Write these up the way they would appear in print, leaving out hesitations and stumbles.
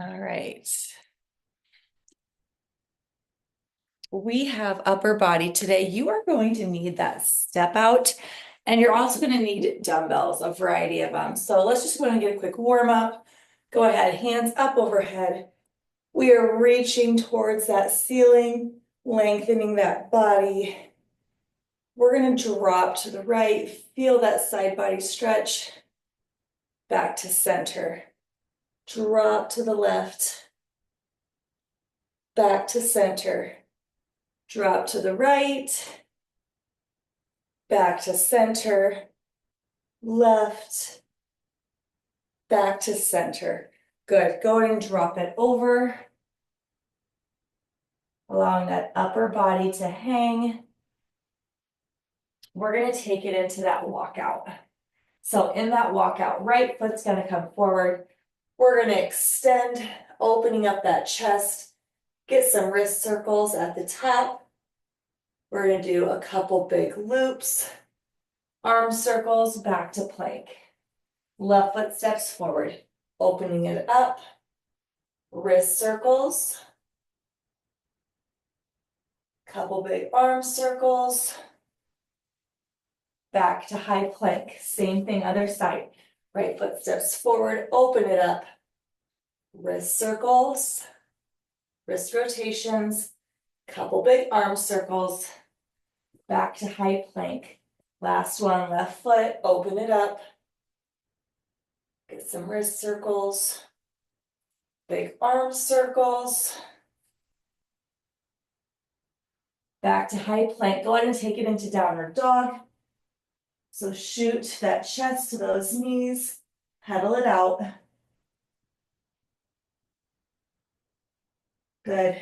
All right. We have upper body today. You are going to need that step out, and you're also going to need dumbbells, a variety of them. So let's just go and get a quick warm up. Go ahead, hands up overhead. We are reaching towards that ceiling, lengthening that body. We're going to drop to the right, feel that side body stretch. Back to center. Drop to the left. Back to center. Drop to the right. Back to center. Left. Back to center. Good. Go ahead and drop it over. Allowing that upper body to hang. We're going to take it into that walkout. So in that walkout, right foot's going to come forward. We're going to extend, opening up that chest. Get some wrist circles at the top. We're going to do a couple big loops. Arm circles back to plank. Left foot steps forward, opening it up. Wrist circles. Couple big arm circles. Back to high plank. Same thing, other side. Right foot steps forward, open it up. Wrist circles. Wrist rotations. Couple big arm circles. Back to high plank. Last one, left foot, open it up. Get some wrist circles. Big arm circles. Back to high plank. Go ahead and take it into downward dog. So shoot that chest to those knees, pedal it out. Good.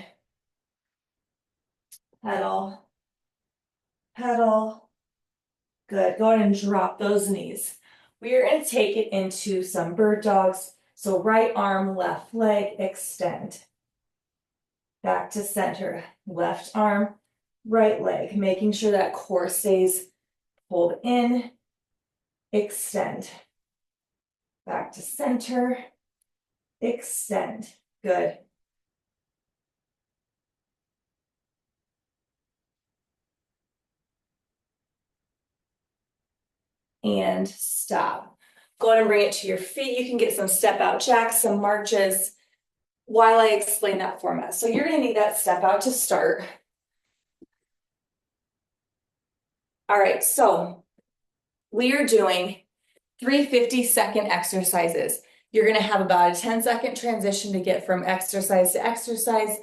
Pedal, pedal. Good. Go ahead and drop those knees. We are going to take it into some bird dogs. So right arm, left leg, extend. Back to center. Left arm, right leg, making sure that core stays pulled in. Extend. Back to center. Extend. Good. And stop. Go ahead and bring it to your feet. You can get some step out jacks, some marches while I explain that format. So you're going to need that step out to start. All right, so we are doing 3 50-second exercises. You're going to have about a 10-second transition to get from exercise to exercise.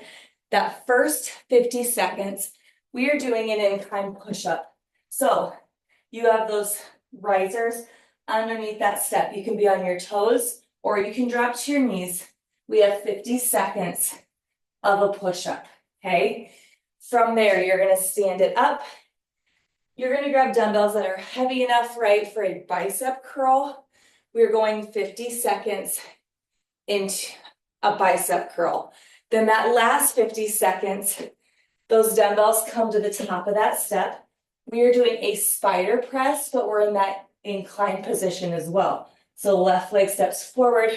That first 50 seconds, we are doing an incline push-up. So you have those risers underneath that step. You can be on your toes or you can drop to your knees. We have 50 seconds of a push-up, okay? From there, you're going to stand it up. You're going to grab dumbbells that are heavy enough, right, for a bicep curl. We're going 50 seconds into a bicep curl. Then that last 50 seconds, those dumbbells come to the top of that step. We are doing a spider press, but we're in that inclined position as well. So left leg steps forward,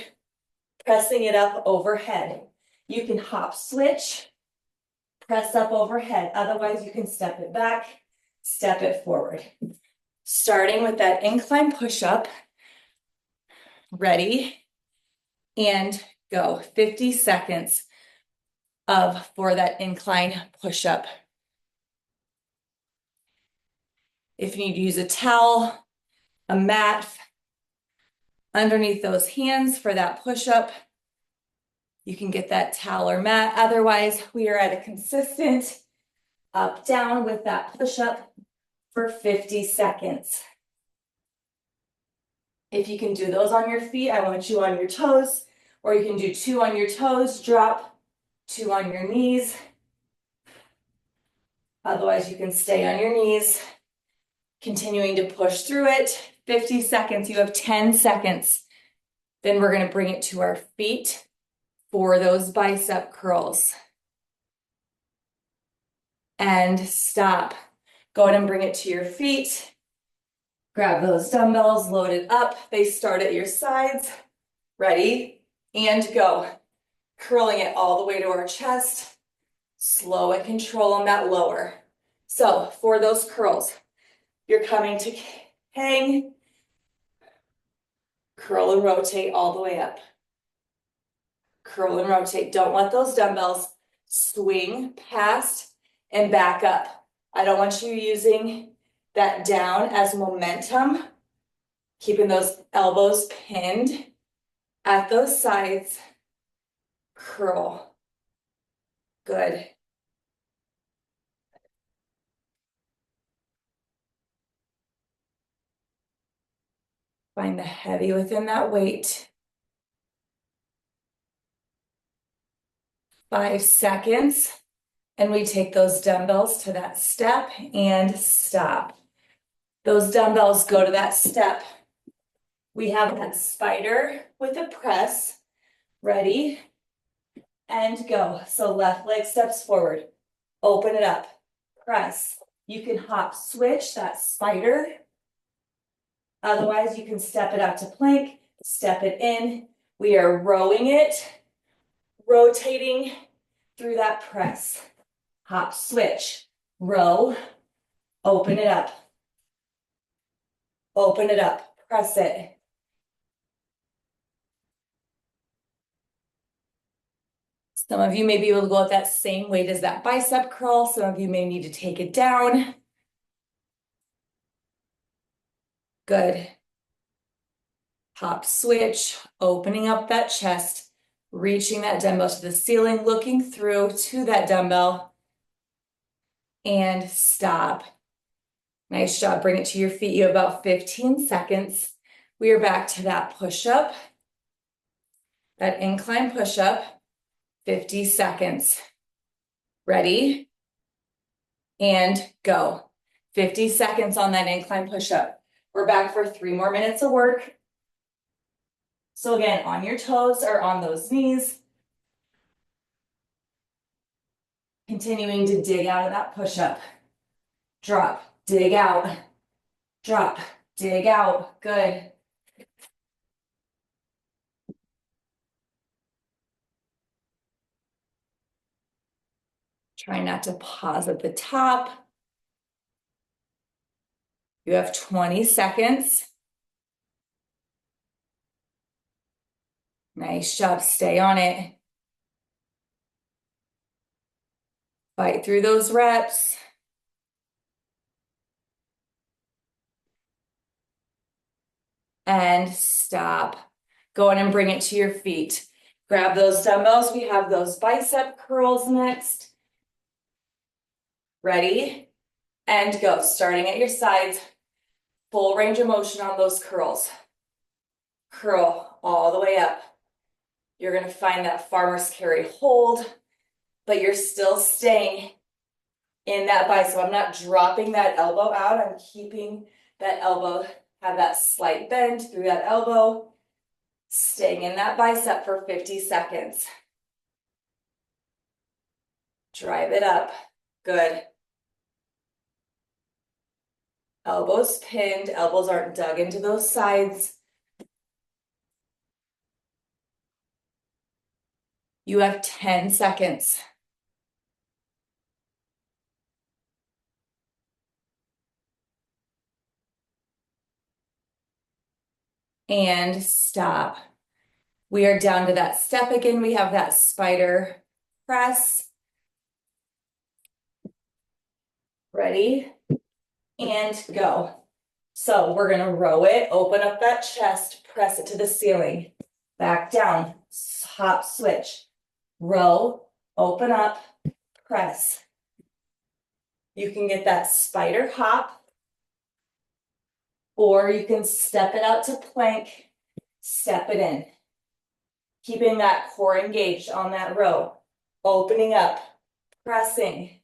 pressing it up overhead. You can hop switch, press up overhead. Otherwise, you can step it back, step it forward. Starting with that incline push-up. Ready, and go. 50 seconds for that incline push-up. If you need to use a towel, a mat underneath those hands for that push-up, you can get that towel or mat. Otherwise, we are at a consistent up, down with that push-up for 50 seconds. If you can do those on your feet, I want you on your toes, or you can do 2 on your toes, drop, 2 on your knees. Otherwise, you can stay on your knees, continuing to push through it. 50 seconds, you have 10 seconds. Then we're going to bring it to our feet for those bicep curls. And stop. Go ahead and bring it to your feet. Grab those dumbbells, load it up. They start at your sides. Ready? And go. curling it all the way to our chest, slow and control on that lower. So for those curls, you're coming to hang, curl and rotate all the way up. Curl and rotate. Don't let those dumbbells swing past and back up. I don't want you using that down as momentum, keeping those elbows pinned at those sides. Curl. Good. Find the heavy within that weight. 5 seconds. And we take those dumbbells to that step and stop. Those dumbbells go to that step. We have that spider with a press. Ready? And go. So left leg steps forward. Open it up. Press. You can hop switch that spider. Otherwise, you can step it out to plank, step it in. We are rowing it, rotating through that press. Hop, switch, row, open it up. Open it up, press it. Some of you may be able to go at that same weight as that bicep curl. Some of you may need to take it down. Good. Hop, switch, opening up that chest, reaching that dumbbell to the ceiling, looking through to that dumbbell, and stop. Nice job. Bring it to your feet. You have about 15 seconds. We are back to that push-up, that incline push-up, 50 seconds. Ready? And go. 50 seconds on that incline push-up. We're back for 3 more minutes of work. So again, on your toes or on those knees. Continuing to dig out of that push-up. Drop, dig out, drop, dig out. Good. Try not to pause at the top. You have 20 seconds. Nice job. Stay on it. Fight through those reps. And stop. Go on and bring it to your feet. Grab those dumbbells. We have those bicep curls next. Ready? And go. Starting at your sides. Full range of motion on those curls. Curl all the way up. You're going to find that farmer's carry hold, but you're still staying in that bicep. I'm not dropping that elbow out. I'm keeping that elbow, have that slight bend through that elbow, staying in that bicep for 50 seconds. Drive it up. Good. Elbows pinned, elbows aren't dug into those sides. You have 10 seconds. And stop. We are down to that step again. We have that spider press. Ready? And go. So we're gonna row it, open up that chest, press it to the ceiling. Back down, hop, switch. Row, open up, press. You can get that spider hop, or you can step it out to plank, step it in. Keeping that core engaged on that row, opening up, pressing.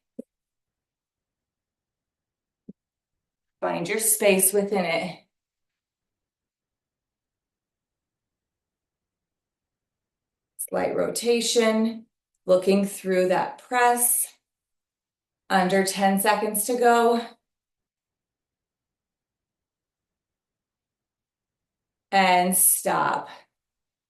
Find your space within it. Slight rotation, looking through that press. Under 10 seconds to go. And stop.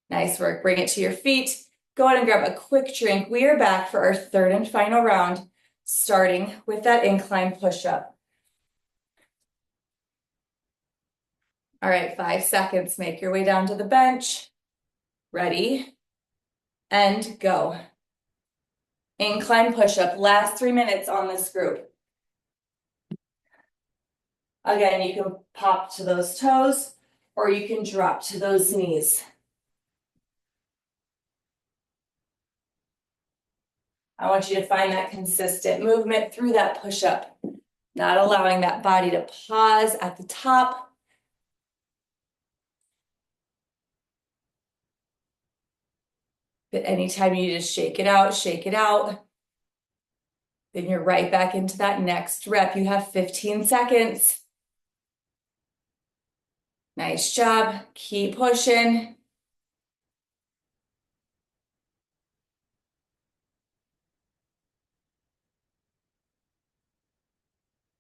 Nice work. Bring it to your feet. Go ahead and grab a quick drink. We are back for our third and final round, starting with that incline push-up. All right, 5 seconds. Make your way down to the bench. Ready, and go. Incline push-up, last 3 minutes on this group. Again, you can pop to those toes, or you can drop to those knees. I want you to find that consistent movement through that push-up, not allowing that body to pause at the top. But anytime you just shake it out, then you're right back into that next rep. You have 15 seconds. Nice job. Keep pushing.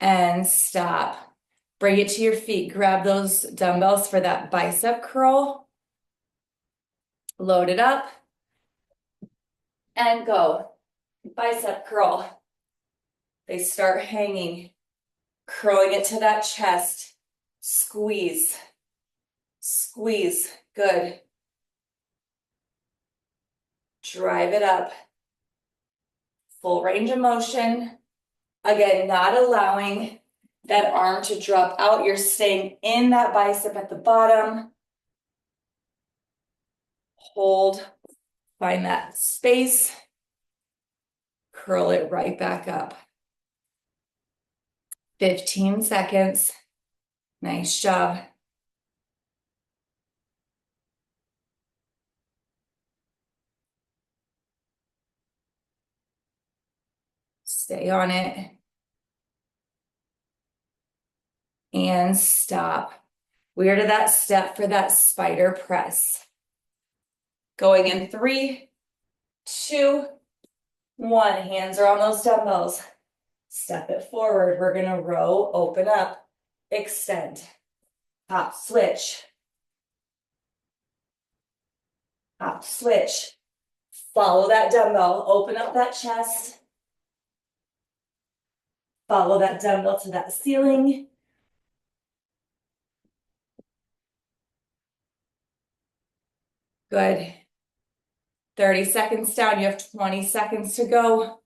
And stop. Bring it to your feet. Grab those dumbbells for that bicep curl. Load it up. And go. Bicep curl. They start hanging. Curling it to that chest. Squeeze. Squeeze. Good. Drive it up. Full range of motion. Again, not allowing that arm to drop out. You're staying in that bicep at the bottom. Hold. Find that space. Curl it right back up. 15 seconds. Nice job. Stay on it. And stop. We are to that step for that spider press. Going in 3, 2, 1. Hands are on those dumbbells. Step it forward. We're going to row, open up, extend. Hop, switch. Hop, switch. Follow that dumbbell. Open up that chest. Follow that dumbbell to that ceiling. Good. 30 seconds down. You have 20 seconds to go.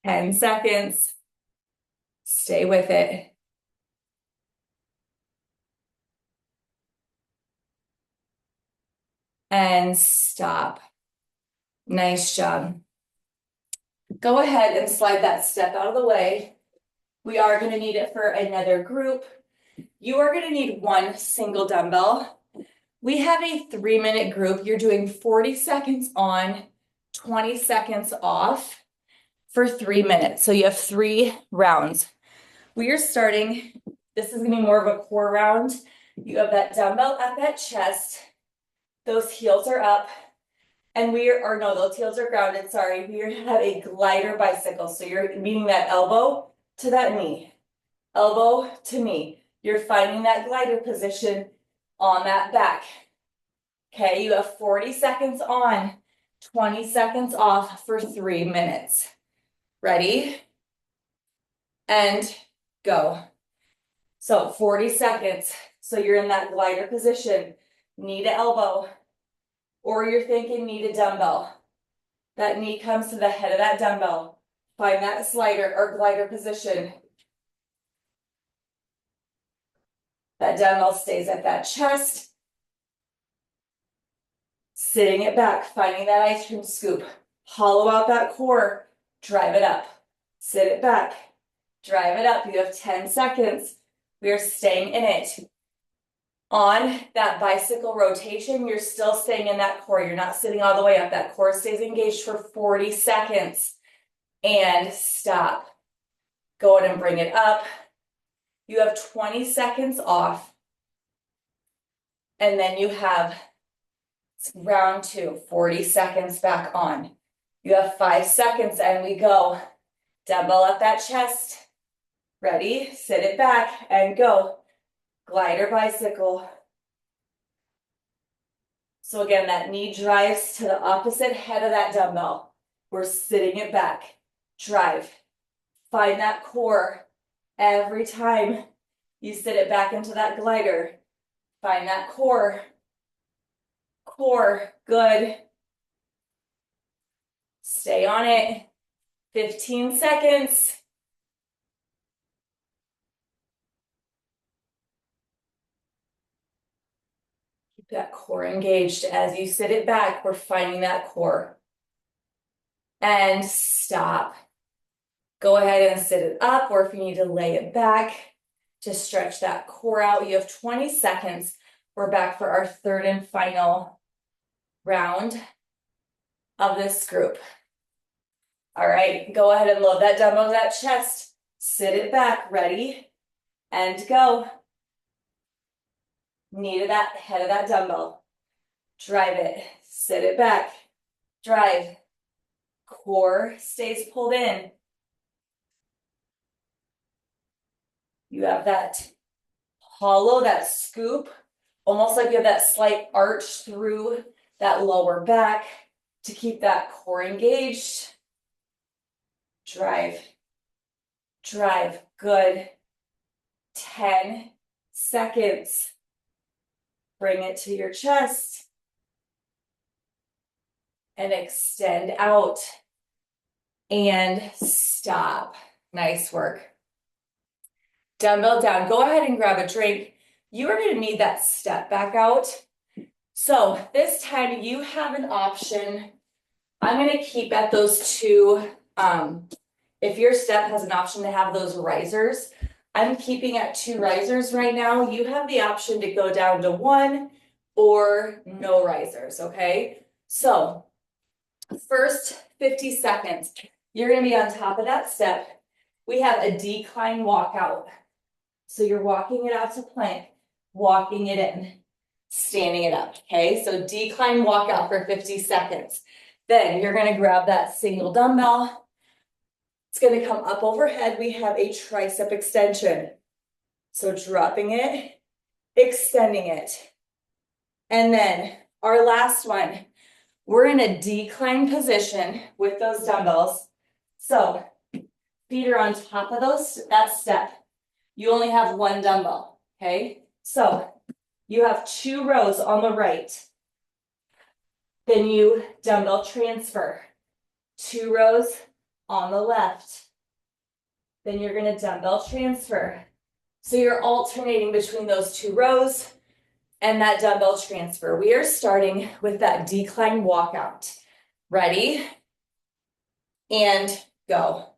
Ten seconds. Stay with it. And stop. Nice job. Go ahead and slide that step out of the way. We are going to need it for another group. You are going to need one single dumbbell. We have a 3-minute group. You're doing 40 seconds on, 20 seconds off for 3 minutes. So you have 3 rounds. We are starting, this is going to be more of a core round. You have that dumbbell at that chest. Those heels are up. And those heels are grounded, sorry. We have a glider bicycle. So you're meeting that elbow to that knee. Elbow to knee. You're finding that glider position on that back. Okay, you have 40 seconds on, 20 seconds off for 3 minutes. Ready? And go. So 40 seconds. So you're in that glider position, knee to elbow. Or you're thinking knee to dumbbell. That knee comes to the head of that dumbbell. Find that slider or glider position. That dumbbell stays at that chest. Sitting it back, finding that ice cream scoop. Hollow out that core. Drive it up. Sit it back. Drive it up. You have 10 seconds. We are staying in it. On that bicycle rotation, you're still staying in that core. You're not sitting all the way up. That core stays engaged for 40 seconds. And stop. Go ahead and bring it up. You have 20 seconds off. And then you have round 2, 40 seconds back on. You have 5 seconds and we go. Dumbbell up that chest. Ready? Sit it back and go. Glider bicycle. So again, that knee drives to the opposite head of that dumbbell. We're sitting it back. Drive. Find that core. Every time you sit it back into that glider, find that core. Core, good. Stay on it. 15 seconds. Keep that core engaged. As you sit it back, we're finding that core. And stop. Go ahead and sit it up, or if you need to lay it back, to stretch that core out. You have 20 seconds. We're back for our third and final round of this group. All right, go ahead and load that dumbbell to that chest. Sit it back, ready, and go. Knee to that head of that dumbbell. Drive it, sit it back, drive. Core stays pulled in. You have that hollow, that scoop, almost like you have that slight arch through that lower back to keep that core engaged. Drive, drive, good. 10 seconds. Bring it to your chest and extend out and stop. Nice work. Dumbbell down. Go ahead and grab a drink. You are going to need that step back out. So this time you have an option. I'm going to keep at those two. If your step has an option to have those risers, I'm keeping at 2 risers right now. You have the option to go down to 1 or no risers, okay? So first 50 seconds, you're going to be on top of that step. We have a decline walkout. So you're walking it out to plank, walking it in, standing it up, okay? So decline walkout for 50 seconds. Then you're going to grab that single dumbbell. It's going to come up overhead. We have a tricep extension. So dropping it, extending it. And then our last one, we're in a decline position with those dumbbells. So feet are on top of that step. You only have 1 dumbbell, okay? So you have 2 rows on the right. Then you dumbbell transfer. 2 rows on the left. Then you're going to dumbbell transfer. So you're alternating between those 2 rows and that dumbbell transfer. We are starting with that decline walkout. Ready? And go.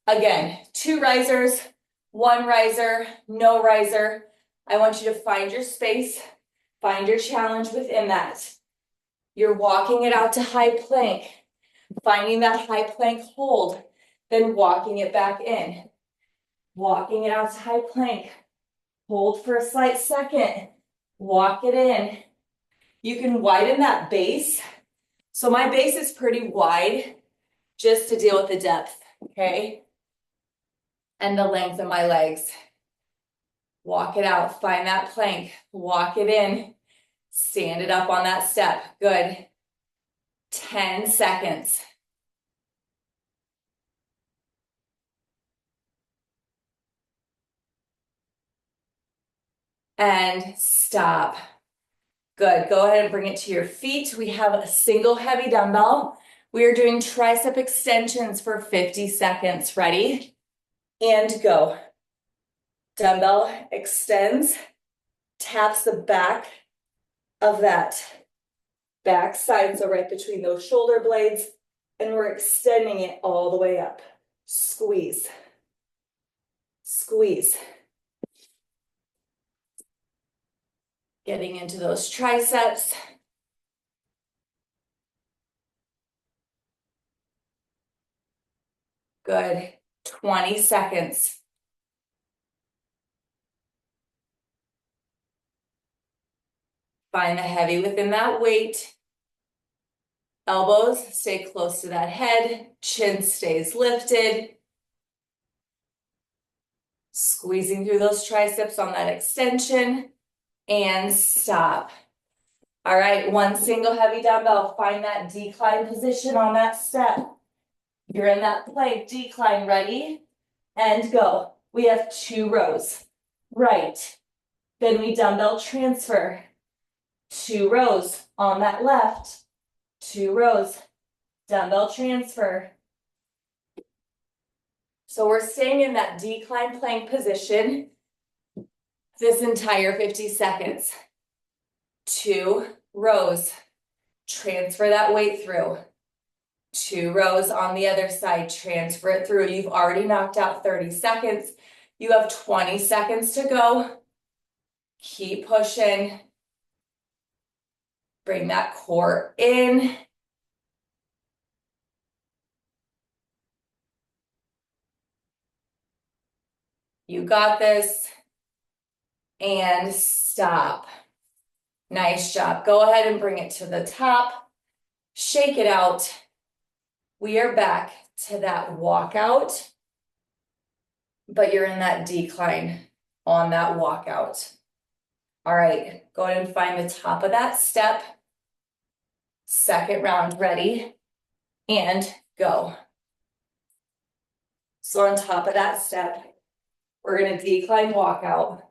Again, 2 risers, 1 riser, no riser. I want you to find your space, find your challenge within that. You're walking it out to high plank, finding that high plank hold, then walking it back in. Walking it out to high plank, hold for a slight second, walk it in. You can widen that base. So my base is pretty wide just to deal with the depth, okay? And the length of my legs. Walk it out, find that plank, walk it in, stand it up on that step. Good. 10 seconds. And stop. Good. Go ahead and bring it to your feet. We have a single heavy dumbbell. We are doing tricep extensions for 50 seconds. Ready? And go. Dumbbell extends, taps the back of that back side, so right between those shoulder blades, and we're extending it all the way up. Squeeze. Squeeze. Getting into those triceps. Good. 20 seconds. Find the heavy within that weight. Elbows stay close to that head. Chin stays lifted. Squeezing through those triceps on that extension and stop. All right, one single heavy dumbbell. Find that decline position on that step. You're in that plank decline, ready? And go. We have 2 rows. Right. Then we dumbbell transfer. 2 rows on that left. 2 rows. Dumbbell transfer. So we're staying in that decline plank position this entire 50 seconds. 2 rows. Transfer that weight through. 2 rows on the other side. Transfer it through. You've already knocked out 30 seconds. You have 20 seconds to go. Keep pushing. Bring that core in. You got this. And stop. Nice job. Go ahead and bring it to the top. Shake it out. We are back to that walkout, but you're in that decline on that walkout. All right, go ahead and find the top of that step. Second round, ready, and go. So on top of that step, we're gonna decline walkout.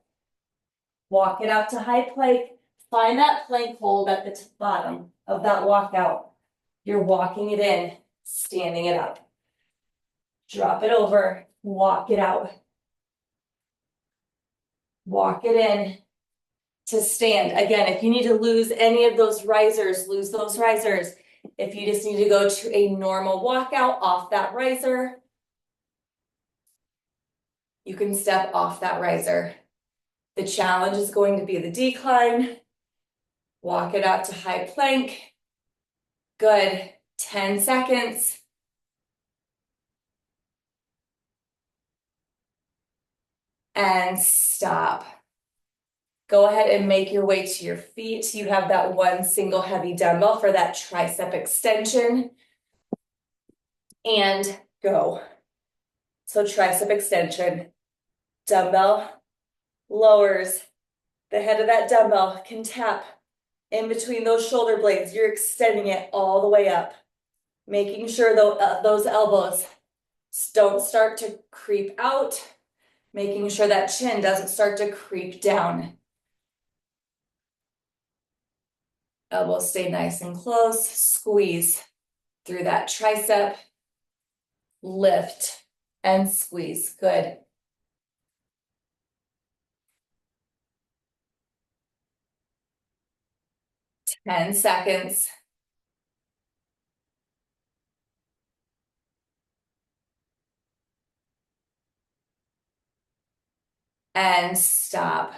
Walk it out to high plank. Find that plank hold at the bottom of that walkout. You're walking it in, standing it up. Drop it over, walk it out. Walk it in to stand. Again, if you need to lose any of those risers, lose those risers. If you just need to go to a normal walkout off that riser, you can step off that riser. The challenge is going to be the decline. Walk it out to high plank. Good. 10 seconds. And stop. Go ahead and make your way to your feet. You have that one single heavy dumbbell for that tricep extension. And go. So tricep extension. Dumbbell lowers. The head of that dumbbell can tap in between those shoulder blades. You're extending it all the way up. Making sure those elbows don't start to creep out. Making sure that chin doesn't start to creep down. Elbows stay nice and close. Squeeze through that tricep. Lift and squeeze. Good. Ten seconds. And stop.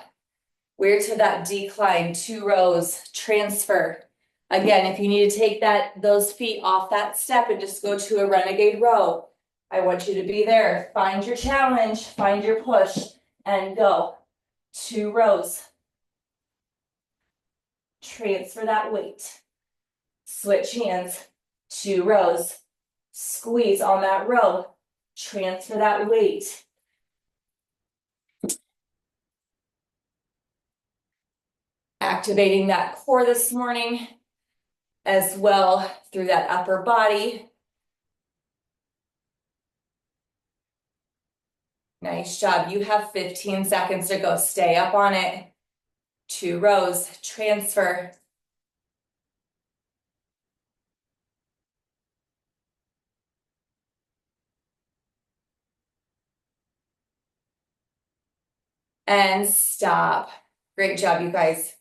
We're to that decline, 2 rows, transfer. Again, if you need to take those feet off that step and just go to a renegade row, I want you to be there. Find your challenge, find your push, and go. 2 rows. Transfer that weight. Switch hands. 2 rows. Squeeze on that row. Transfer that weight. Activating that core this morning as well through that upper body. Nice job. You have 15 seconds to go. Stay up on it. 2 rows. Transfer. And stop. Great job, you guys.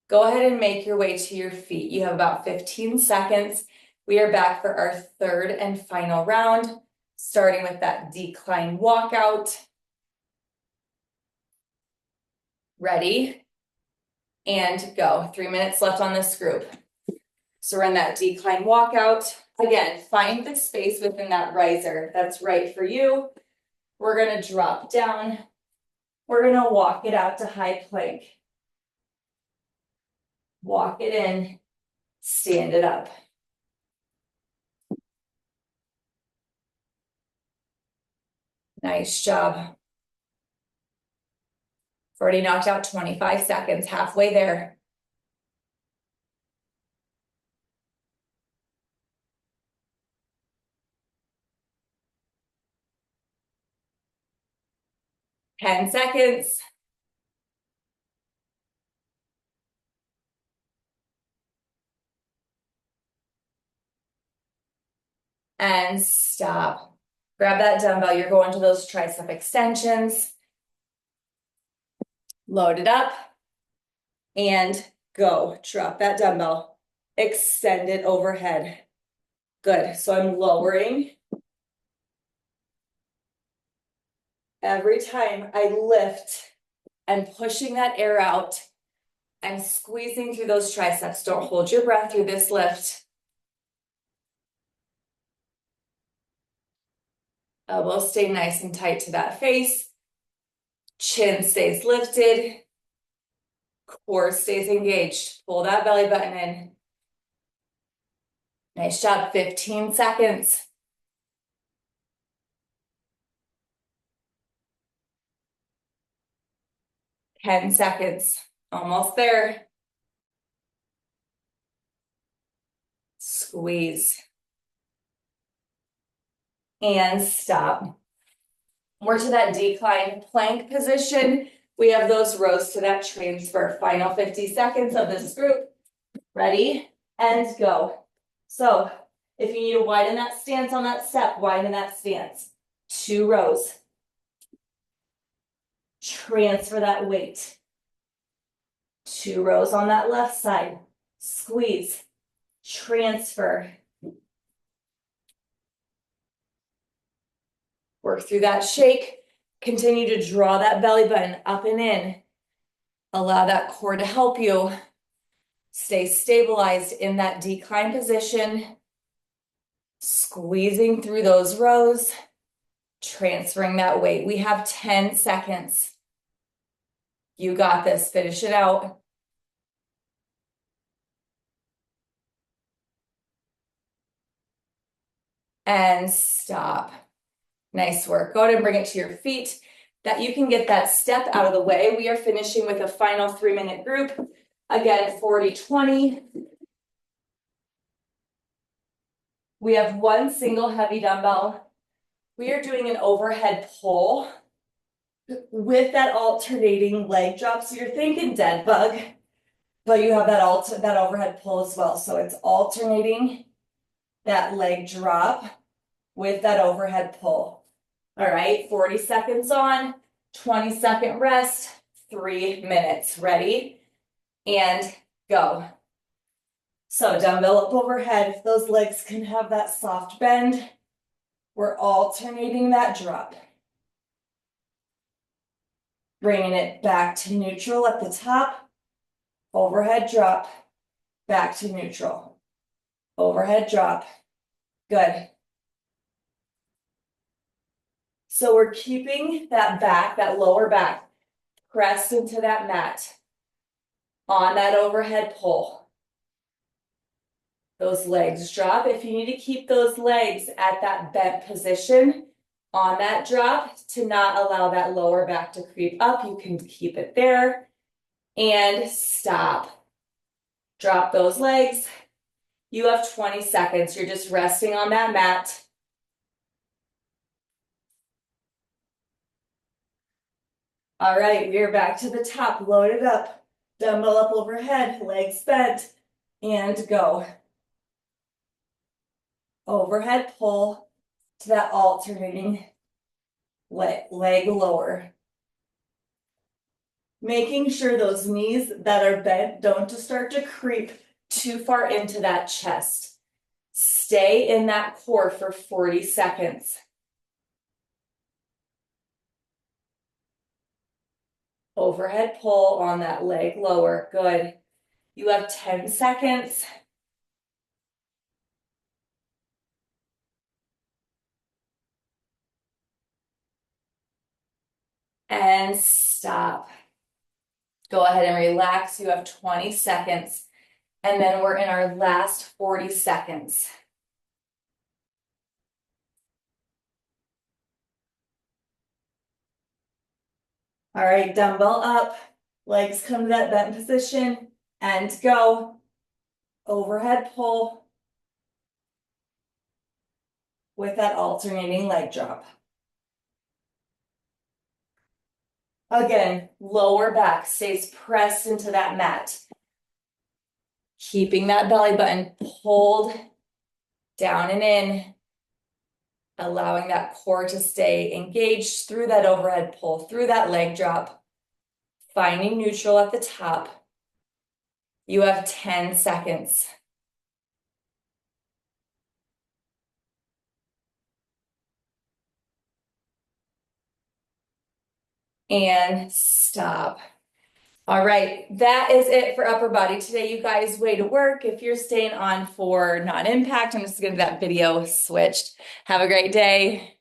Go ahead and make your way to your feet. You have about 15 seconds. We are back for our third and final round, starting with that decline walkout. Ready? And go. 3 minutes left on this group. So we're in that decline walkout. Again, find the space within that riser that's right for you. We're gonna drop down. We're gonna walk it out to high plank. Walk it in, stand it up. Nice job. Already knocked out 25 seconds, halfway there. Ten seconds. And stop. Grab that dumbbell. You're going to those tricep extensions. Load it up. And go. Drop that dumbbell. Extend it overhead. Good. So I'm lowering. Every time I lift, I'm pushing that air out. I'm squeezing through those triceps. Don't hold your breath through this lift. Elbows stay nice and tight to that face. Chin stays lifted. Core stays engaged. Pull that belly button in. Nice job. 15 seconds. Ten seconds. Almost there. Squeeze. And stop. We're to that decline plank position. We have those rows to that transfer. Final 50 seconds of this group. Ready? And go. So if you need to widen that stance on that step, widen that stance. 2 rows. Transfer that weight. 2 rows on that left side. Squeeze. Transfer. Work through that shake. Continue to draw that belly button up and in. Allow that core to help you. Stay stabilized in that decline position. Squeezing through those rows. Transferring that weight. We have 10 seconds. You got this. Finish it out. And stop. Nice work. Go ahead and bring it to your feet. That you can get that step out of the way. We are finishing with a final 3-minute group. Again, 40-20. We have 1 single heavy dumbbell. We are doing an overhead pull with that alternating leg drop. So you're thinking dead bug, but you have that overhead pull as well. So it's alternating that leg drop with that overhead pull. All right, 40 seconds on, 20-second rest, 3 minutes. Ready? And go. So dumbbell up overhead, if those legs can have that soft bend, we're alternating that drop. Bringing it back to neutral at the top, overhead drop, back to neutral. Overhead drop, good. So we're keeping that back, that lower back, pressed into that mat on that overhead pull. Those legs drop. If you need to keep those legs at that bent position on that drop to not allow that lower back to creep up, you can keep it there. And stop. Drop those legs. You have 20 seconds. You're just resting on that mat. All right, we are back to the top. Load it up. Dumbbell up overhead, legs bent, and go. Overhead pull to that alternating leg lower. Making sure those knees that are bent don't just start to creep too far into that chest. Stay in that core for 40 seconds. Overhead pull on that leg lower. Good. You have 10 seconds. And stop. Go ahead and relax. You have 20 seconds. And then we're in our last 40 seconds. All right, dumbbell up, legs come to that bent position, and go. Overhead pull with that alternating leg drop. Again, lower back stays pressed into that mat. Keeping that belly button pulled down and in, allowing that core to stay engaged through that overhead pull, through that leg drop, finding neutral at the top. You have 10 seconds. And stop. All right, that is it for upper body today, you guys. Way to work. If you're staying on for non-impact, I'm just gonna get that video switched. Have a great day.